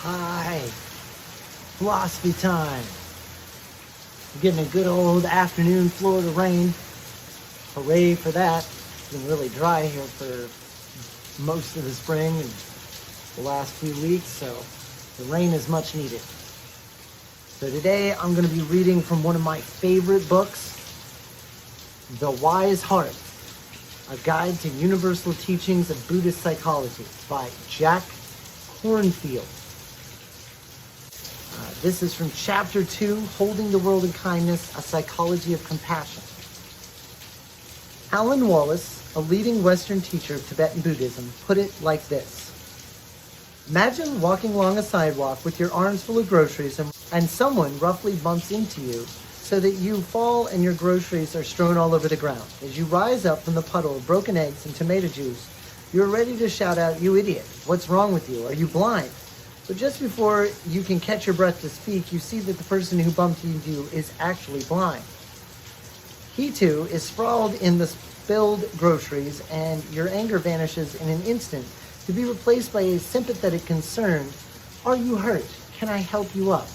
Hi, philosophy time. We're getting a good old afternoon Florida rain. Hooray for that. It's been really dry here for most of the spring and the last few weeks, so the rain is much needed. So today I'm going to be reading from one of my favorite books, The Wise Heart, A Guide to Universal Teachings of Buddhist Psychology by Jack Kornfield. This is from Chapter 2, Holding the World in Kindness, A Psychology of Compassion. Alan Wallace, a leading Western teacher of Tibetan Buddhism, put it like this. Imagine walking along a sidewalk with your arms full of groceries and someone roughly bumps into you so that you fall and your groceries are strewn all over the ground. As you rise up from the puddle of broken eggs and tomato juice, you're ready to shout out, "You idiot, what's wrong with you? Are you blind?" But just before you can catch your breath to speak, you see that the person who bumped into you is actually blind. He too is sprawled in the spilled groceries, and your anger vanishes in an instant to be replaced by a sympathetic concern. Are you hurt? Can I help you up?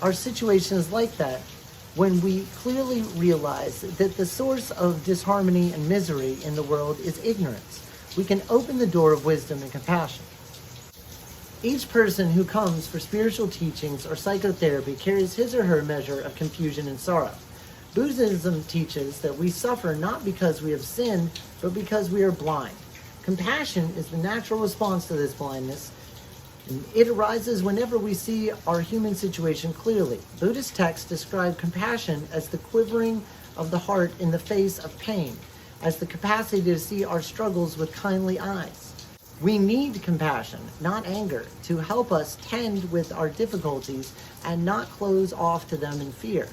Our situation is like that when we clearly realize that the source of disharmony and misery in the world is ignorance. We can open the door of wisdom and compassion. Each person who comes for spiritual teachings or psychotherapy carries his or her measure of confusion and sorrow. Buddhism teaches that we suffer not because we have sinned, but because we are blind. Compassion is the natural response to this blindness, and it arises whenever we see our human situation clearly. Buddhist texts describe compassion as the quivering of the heart in the face of pain, as the capacity to see our struggles with kindly eyes. We need compassion, not anger, to help us tend with our difficulties and not close off to them in fear.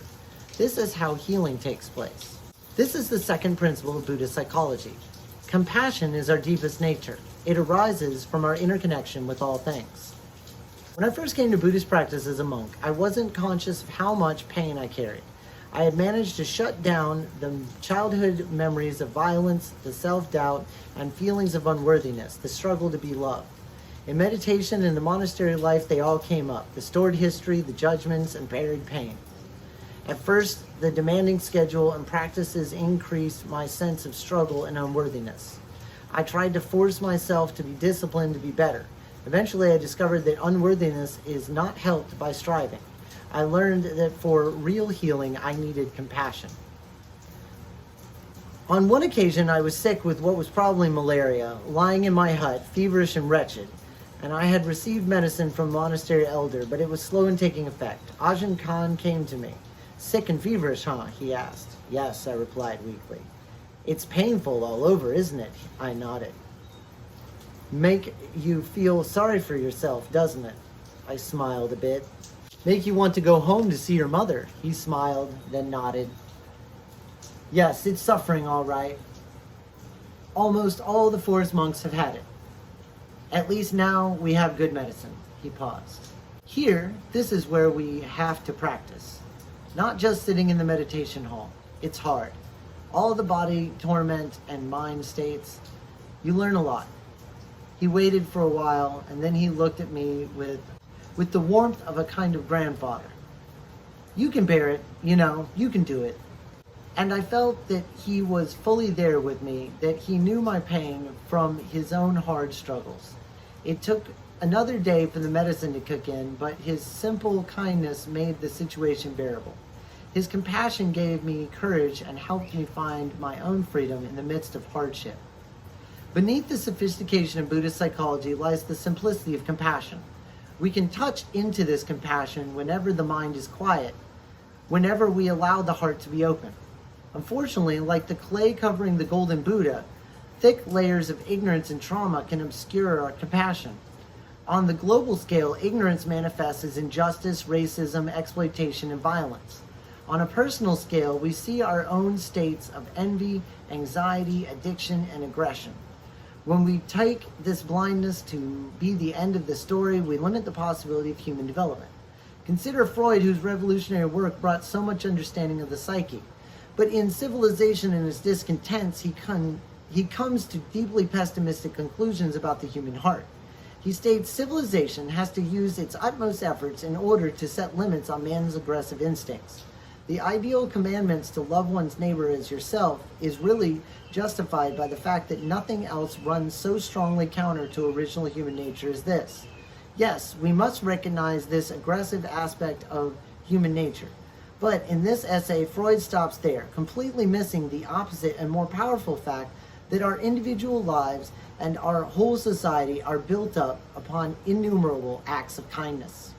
This is how healing takes place. This is the second principle of Buddhist psychology. Compassion is our deepest nature. It arises from our interconnection with all things. When I first came to Buddhist practice as a monk, I wasn't conscious of how much pain I carried. I had managed to shut down the childhood memories of violence, the self-doubt, and feelings of unworthiness, the struggle to be loved. In meditation and the monastery life, they all came up, the stored history, the judgments, and buried pain. At first, the demanding schedule and practices increased my sense of struggle and unworthiness. I tried to force myself to be disciplined to be better. Eventually, I discovered that unworthiness is not helped by striving. I learned that for real healing, I needed compassion. On one occasion, I was sick with what was probably malaria, lying in my hut, feverish and wretched, and I had received medicine from a monastery elder, but it was slow in taking effect. Ajahn Khan came to me. "Sick and feverish, huh?" he asked. "Yes," I replied weakly. "It's painful all over, isn't it?" I nodded. "Make you feel sorry for yourself, doesn't it?" I smiled a bit. "Make you want to go home to see your mother?" He smiled, then nodded. "Yes, it's suffering all right. Almost all the forest monks have had it. At least now we have good medicine." He paused. "Here, this is where we have to practice. Not just sitting in the meditation hall. It's hard. All the body torment and mind states. You learn a lot." He waited for a while, and then he looked at me with the warmth of a kind of grandfather. "You can bear it, you can do it." And I felt that he was fully there with me, that he knew my pain from his own hard struggles. It took another day for the medicine to kick in, but his simple kindness made the situation bearable. His compassion gave me courage and helped me find my own freedom in the midst of hardship. Beneath the sophistication of Buddhist psychology lies the simplicity of compassion. We can touch into this compassion whenever the mind is quiet, whenever we allow the heart to be open. Unfortunately, like the clay covering the golden Buddha, thick layers of ignorance and trauma can obscure our compassion. On the global scale, ignorance manifests as injustice, racism, exploitation, and violence. On a personal scale, we see our own states of envy, anxiety, addiction, and aggression. When we take this blindness to be the end of the story, we limit the possibility of human development. Consider Freud, whose revolutionary work brought so much understanding of the psyche. But in Civilization and its Discontents, he comes to deeply pessimistic conclusions about the human heart. He states civilization has to use its utmost efforts in order to set limits on man's aggressive instincts. The ideal commandments to love one's neighbor as yourself is really justified by the fact that nothing else runs so strongly counter to original human nature as this. Yes, we must recognize this aggressive aspect of human nature. But in this essay, Freud stops there, completely missing the opposite and more powerful fact that our individual lives and our whole society are built up upon innumerable acts of kindness.